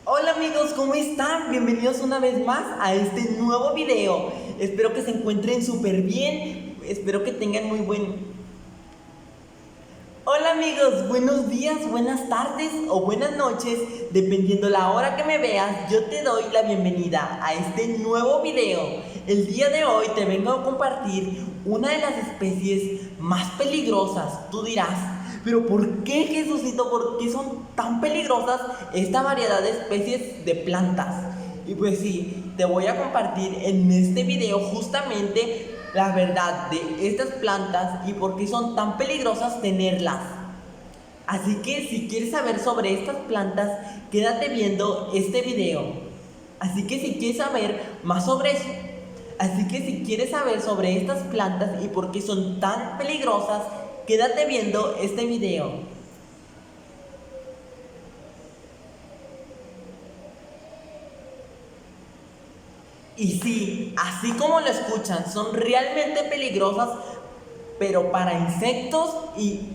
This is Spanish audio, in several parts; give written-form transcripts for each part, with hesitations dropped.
Hola amigos, ¿cómo están? Bienvenidos una vez más a este nuevo video. Espero que se encuentren súper bien. Espero que tengan muy buen... Hola amigos, buenos días, buenas tardes o buenas noches. Dependiendo la hora que me veas, yo te doy la bienvenida a este nuevo video. El día de hoy te vengo a compartir una de las especies más peligrosas. Tú dirás, pero ¿por qué, Jesucito? ¿Por qué son tan peligrosas esta variedad de especies de plantas? Y pues sí, te voy a compartir en este video justamente la verdad de estas plantas y por qué son tan peligrosas tenerlas. Así que si quieres saber sobre estas plantas, quédate viendo este video. Así que si quieres saber más sobre eso, así que si quieres saber sobre estas plantas y por qué son tan peligrosas, quédate viendo este video. Y sí, así como lo escuchan, son realmente peligrosas, pero para insectos y...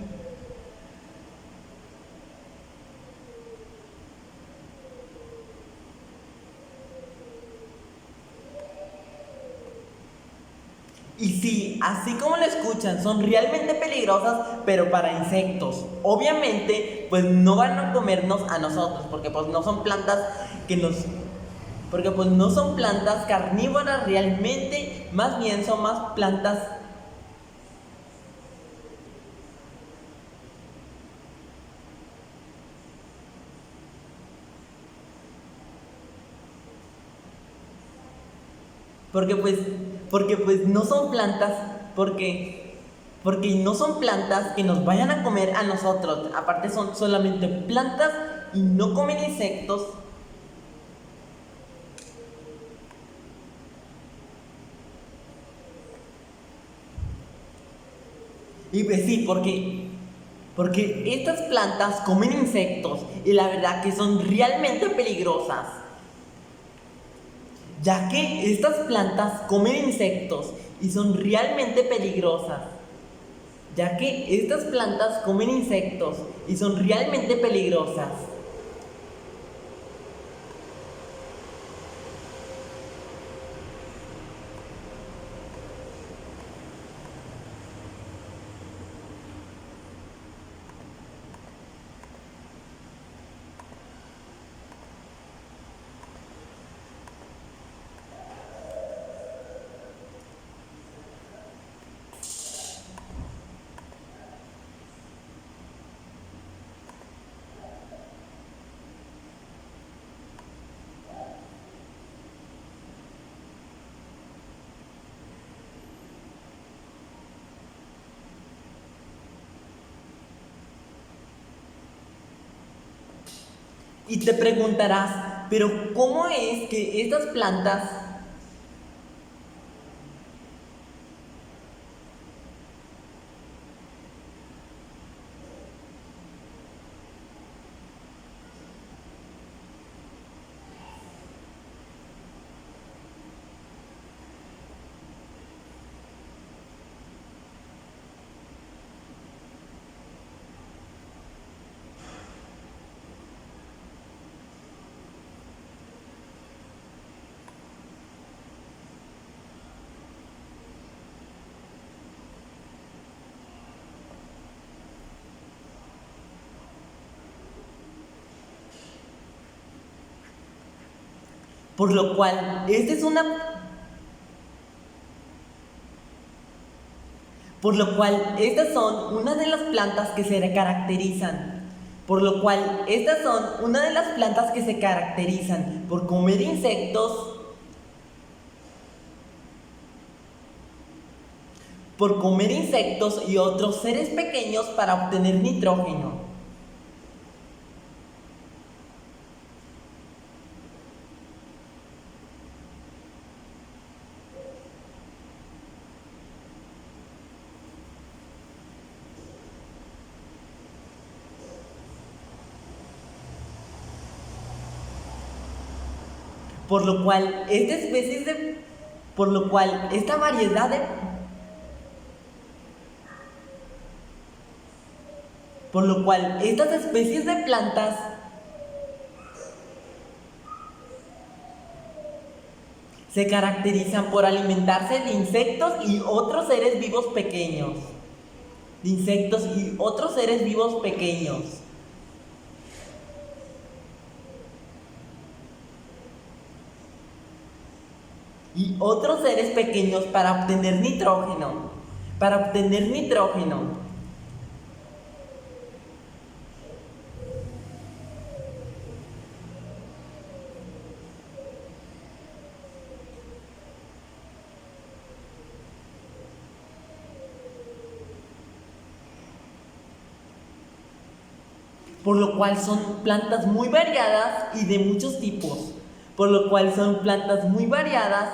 Y sí, así como lo escuchan, son realmente peligrosas, pero para insectos. Obviamente, pues no van a comernos a nosotros, porque pues no son plantas que nos... Porque pues no son plantas carnívoras realmente, más bien son más plantas... Porque pues, porque pues no son plantas, porque no son plantas que nos vayan a comer a nosotros. Aparte son solamente plantas y no comen insectos. Y pues sí, porque estas plantas comen insectos y la verdad que son realmente peligrosas. Ya que estas plantas comen insectos y son realmente peligrosas. Ya que estas plantas comen insectos y son realmente peligrosas. Y te preguntarás, pero ¿cómo es que estas plantas... Por lo cual, esta es una... Por lo cual, estas son una de las plantas que se caracterizan. Por lo cual, estas son una de las plantas que se caracterizan por comer insectos, y otros seres pequeños para obtener nitrógeno. Por lo cual, esta especie de... Por lo cual, esta variedad de... Por lo cual, estas especies de plantas Se caracterizan por alimentarse de insectos y otros seres vivos pequeños. De insectos y otros seres vivos pequeños. Y otros seres pequeños para obtener nitrógeno. Para obtener nitrógeno. Por lo cual son plantas muy variadas y de muchos tipos. Por lo cual son plantas muy variadas.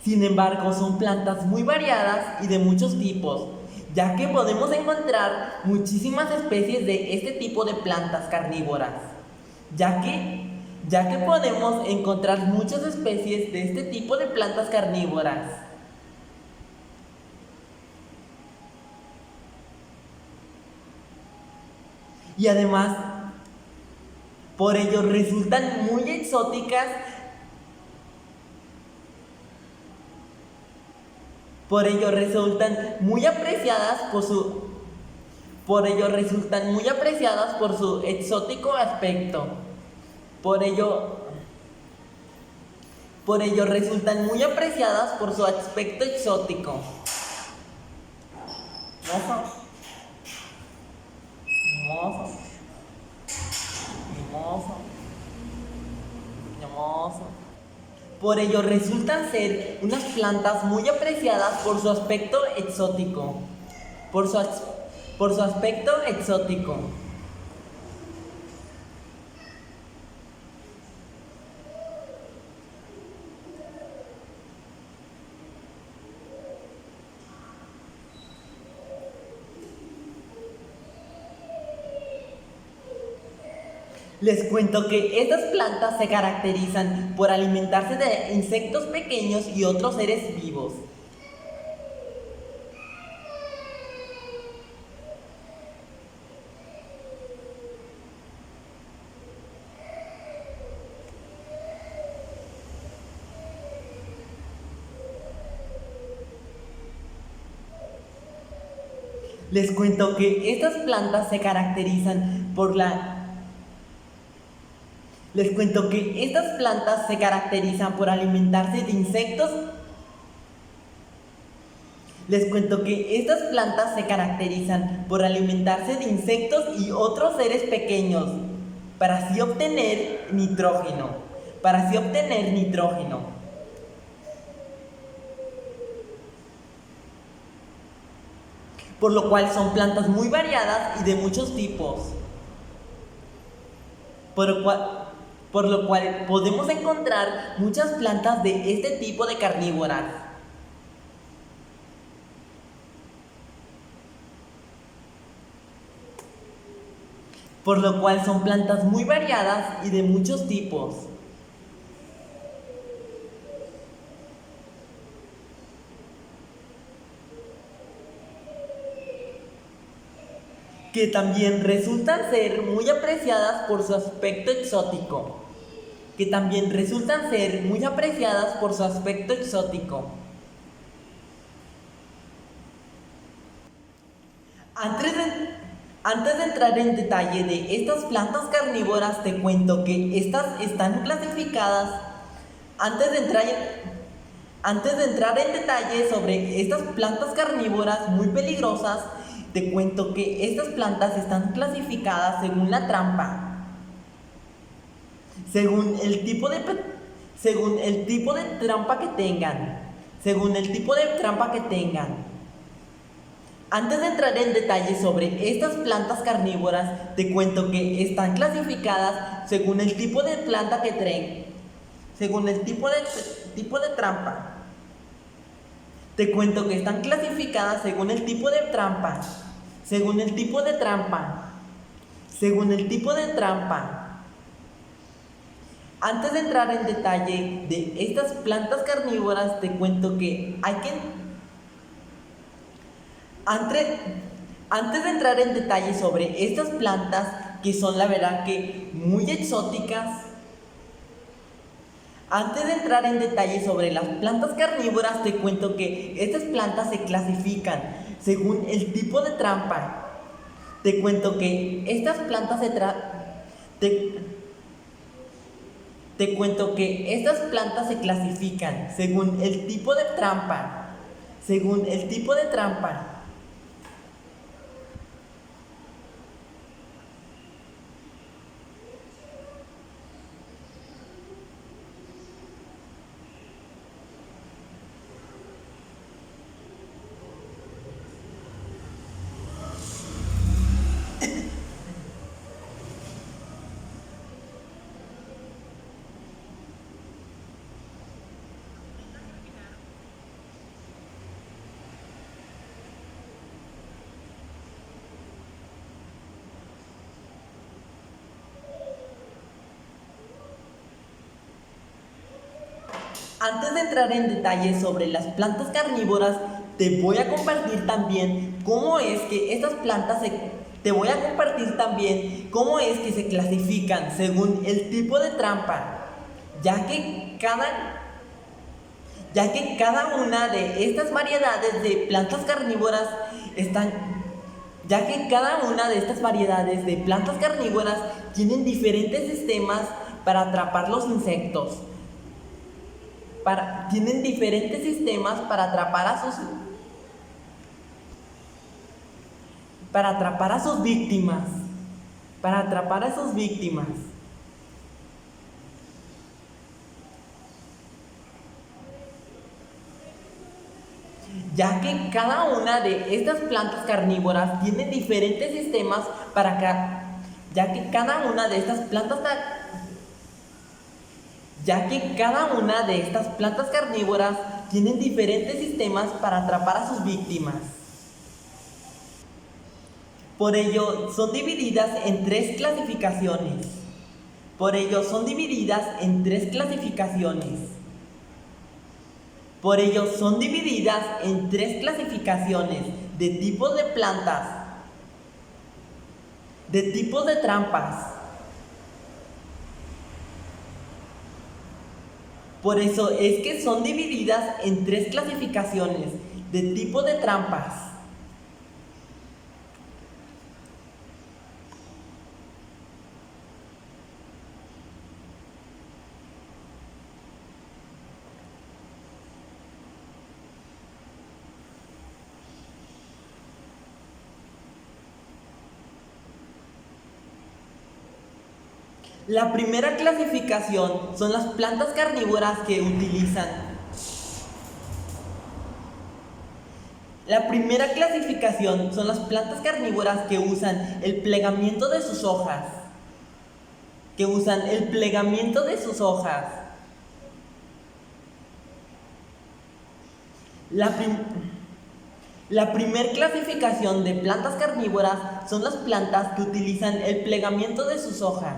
Sin embargo, son plantas muy variadas y de muchos tipos, ya que podemos encontrar muchísimas especies de este tipo de plantas carnívoras. Ya que podemos encontrar muchas especies de este tipo de plantas carnívoras. Y además, por ello resultan muy exóticas. Por ello resultan muy apreciadas por su exótico aspecto. Por ello resultan muy apreciadas por su aspecto exótico. Mozo. Hermoso. Hermoso. Hermoso. Por ello resultan ser unas plantas muy apreciadas por su aspecto exótico. Por su aspecto exótico. Les cuento que estas plantas se caracterizan por alimentarse de insectos pequeños y otros seres vivos. Les cuento que estas plantas se caracterizan por alimentarse de insectos. Les cuento que estas plantas se caracterizan por alimentarse de insectos y otros seres pequeños, para así obtener nitrógeno. Por lo cual son plantas muy variadas y de muchos tipos. Por lo cual podemos encontrar muchas plantas de este tipo de carnívoras. Por lo cual son plantas muy variadas y de muchos tipos. Que también resultan ser muy apreciadas por su aspecto exótico. Antes de entrar en detalle de estas plantas carnívoras, te cuento que estas están clasificadas. Antes de entrar en detalle sobre estas plantas carnívoras muy peligrosas, te cuento que estas plantas están clasificadas según la trampa. Según el tipo de trampa que tengan. Antes de entrar en detalle sobre estas plantas carnívoras, te cuento que están clasificadas según el tipo de planta que traen. Según el tipo de trampa. Te cuento que están clasificadas según el tipo de trampa. Antes de entrar en detalle de estas plantas carnívoras, te cuento que antes de entrar en detalle sobre estas plantas, que son la verdad que muy exóticas, Antes de entrar en detalle sobre las plantas carnívoras, te cuento que estas plantas se clasifican según el tipo de trampa. Te cuento que estas plantas te, te cuento que estas plantas se clasifican según el tipo de trampa. Según el tipo de trampa. Antes de entrar en detalles sobre las plantas carnívoras, te voy a compartir también cómo es que estas plantas te voy a compartir también cómo es que se clasifican según el tipo de trampa, ya que cada una de estas variedades de plantas carnívoras tienen diferentes sistemas para atrapar los insectos. Tienen diferentes sistemas para atrapar a sus víctimas. Para atrapar a sus víctimas. Ya que cada una de estas plantas carnívoras tiene diferentes sistemas ya que cada una de estas plantas carnívoras tienen diferentes sistemas para atrapar a sus víctimas. Por ello, son divididas en tres clasificaciones. Por ello, son divididas en tres clasificaciones. Por ello, son divididas en tres clasificaciones de tipos de plantas, de tipos de trampas. Por eso es que son divididas en tres clasificaciones de tipo de trampas. La primera clasificación son las plantas carnívoras que utilizan. La primera clasificación son las plantas carnívoras que usan el plegamiento de sus hojas. La primera clasificación de plantas carnívoras son las plantas que utilizan el plegamiento de sus hojas.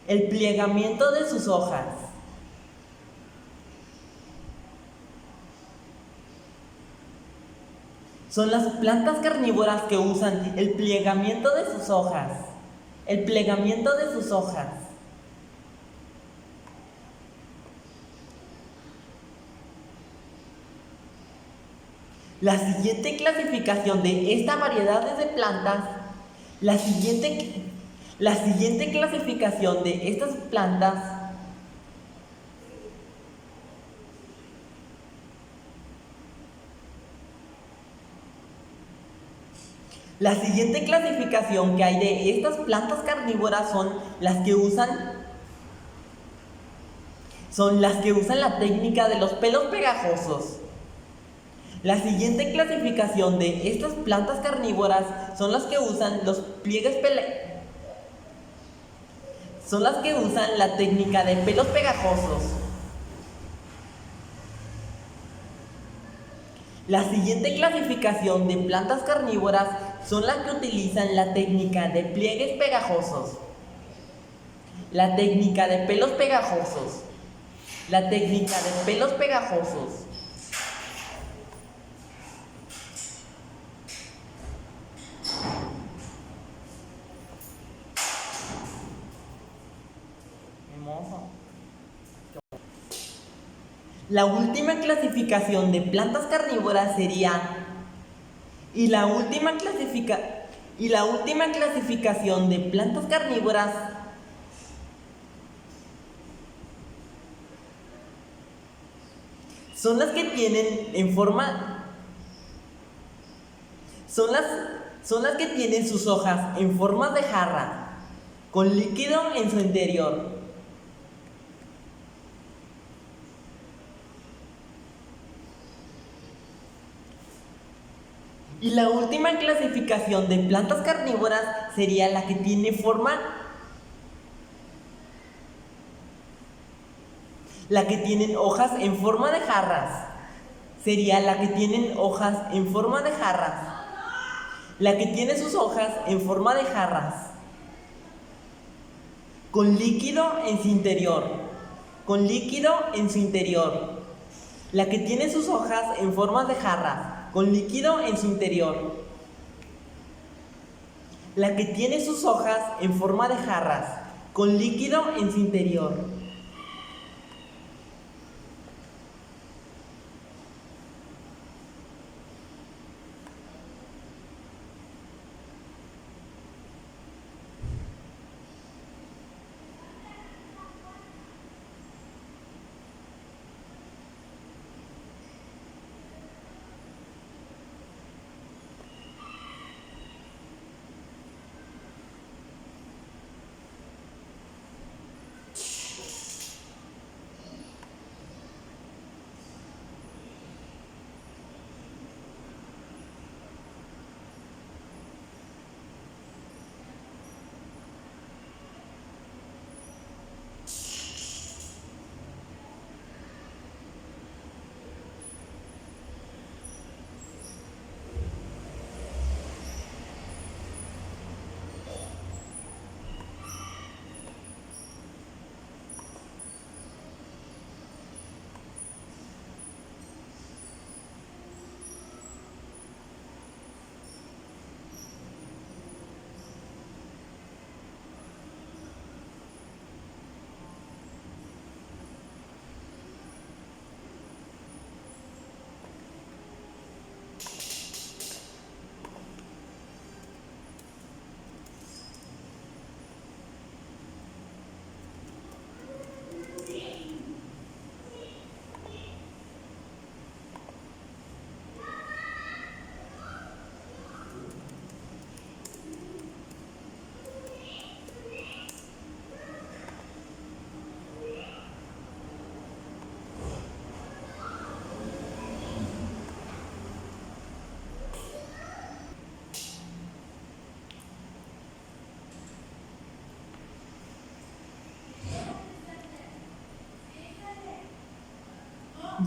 El plegamiento de sus hojas. Son las plantas carnívoras que usan el plegamiento de sus hojas. El plegamiento de sus hojas. La siguiente clasificación de esta variedad de plantas, la siguiente clasificación de estas plantas La siguiente clasificación que hay de estas plantas carnívoras son las que usan la técnica de los pelos pegajosos. La siguiente clasificación de estas plantas carnívoras son las que usan la técnica de pelos pegajosos. La siguiente clasificación de plantas carnívoras son las que utilizan la técnica de pliegues pegajosos. La técnica de pelos pegajosos. La técnica de pelos pegajosos. Hermoso. La última clasificación de plantas carnívoras sería y la última clasificación de plantas carnívoras son las que tienen en forma son las que tienen sus hojas en forma de jarra con líquido en su interior. Y la última clasificación de plantas carnívoras sería la que tiene la que tienen hojas en forma de jarras. Sería la que tienen hojas en forma de jarras. La que tiene sus hojas en forma de jarras. Con líquido en su interior. Con líquido en su interior. La que tiene sus hojas en forma de jarras. Con líquido en su interior. La que tiene sus hojas en forma de jarras, con líquido en su interior.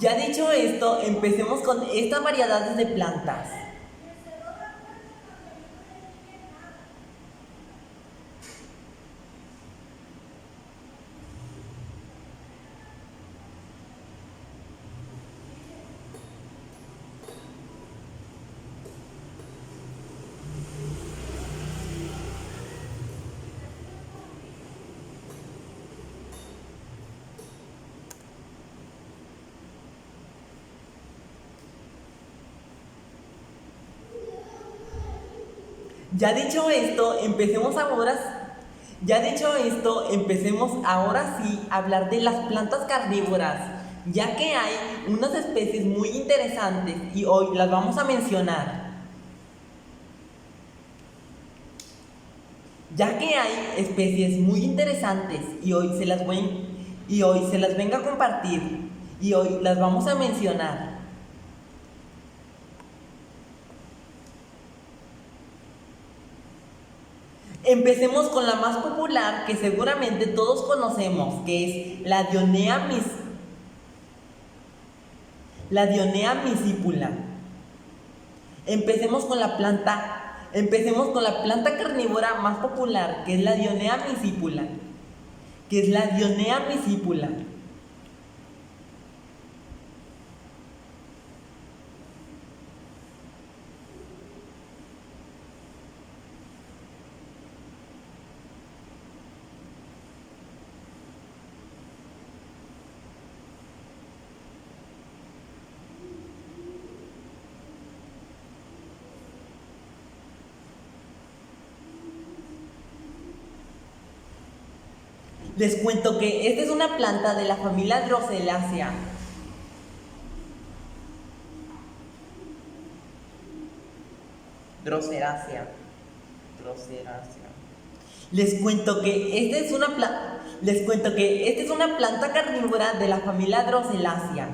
Ya dicho esto, empecemos con estas variedades de plantas. Ya dicho esto, empecemos ahora sí a hablar de las plantas carnívoras, ya que hay unas especies muy interesantes y hoy las vamos a mencionar. Ya que hay especies muy interesantes y hoy se las vengo a compartir y hoy las vamos a mencionar. Empecemos con la más popular que seguramente todos conocemos, que es la Dionea miscipula. Empecemos con la planta carnívora más popular, que es la Dionea miscipula. Les cuento que esta es una planta de la familia Droseraceae. Droseraceae. Les cuento que esta es una planta carnívora de la familia Droseraceae.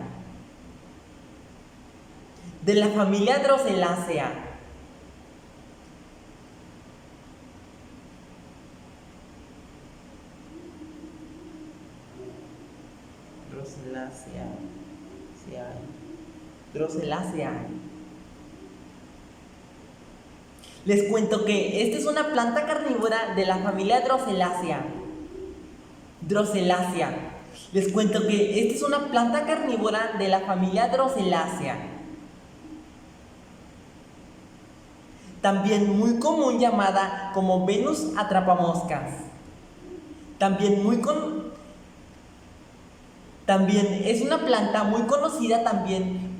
De la familia Droseraceae. Droseraceae. Les cuento que esta es una planta carnívora de la familia Droseraceae. Les cuento que esta es una planta carnívora de la familia Droseraceae. También muy común llamada como Venus atrapamoscas. También es una planta muy conocida también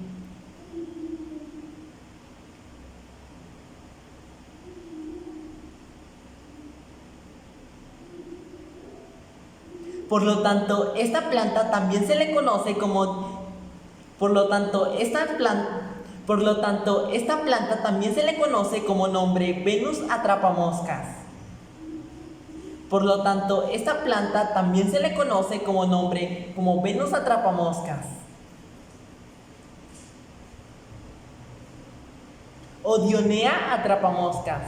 por lo tanto, esta planta también se le conoce como esta planta también se le conoce como nombre Venus atrapamoscas. Por lo tanto, esta planta también se le conoce como nombre como Venus atrapamoscas. O Dionea atrapamoscas.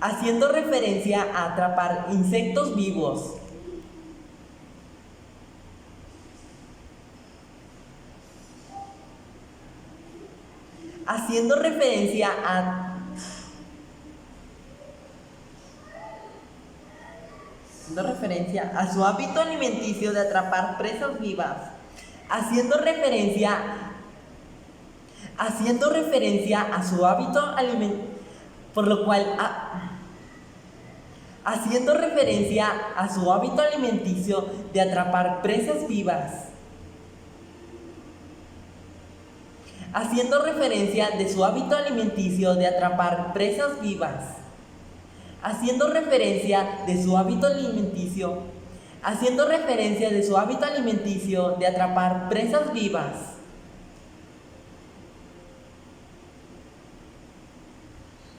Haciendo referencia a atrapar insectos vivos. Haciendo referencia a su hábito alimenticio de atrapar presas vivas. Haciendo referencia a su hábito alimenticio, por lo cual haciendo referencia a su hábito alimenticio de atrapar presas vivas. Haciendo referencia de su hábito alimenticio de atrapar presas vivas. Haciendo referencia de su hábito alimenticio. Haciendo referencia de su hábito alimenticio de atrapar presas vivas.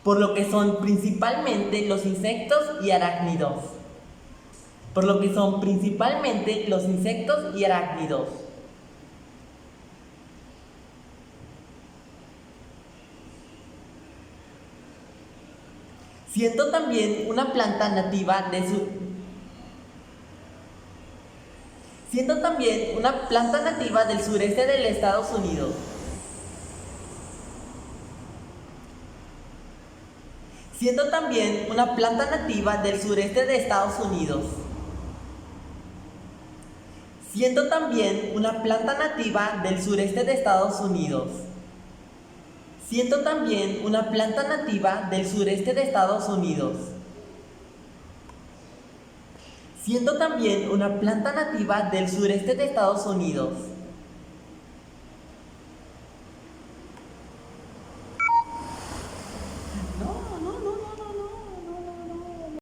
Por lo que son principalmente los insectos y arácnidos. Siendo también una planta nativa del sureste de los Estados Unidos. Siendo también una planta nativa del sureste de Estados Unidos. Siendo también una planta nativa del sureste de Estados Unidos. Siendo también una planta nativa del sureste de Estados Unidos. Siendo también una planta nativa del sureste de Estados Unidos.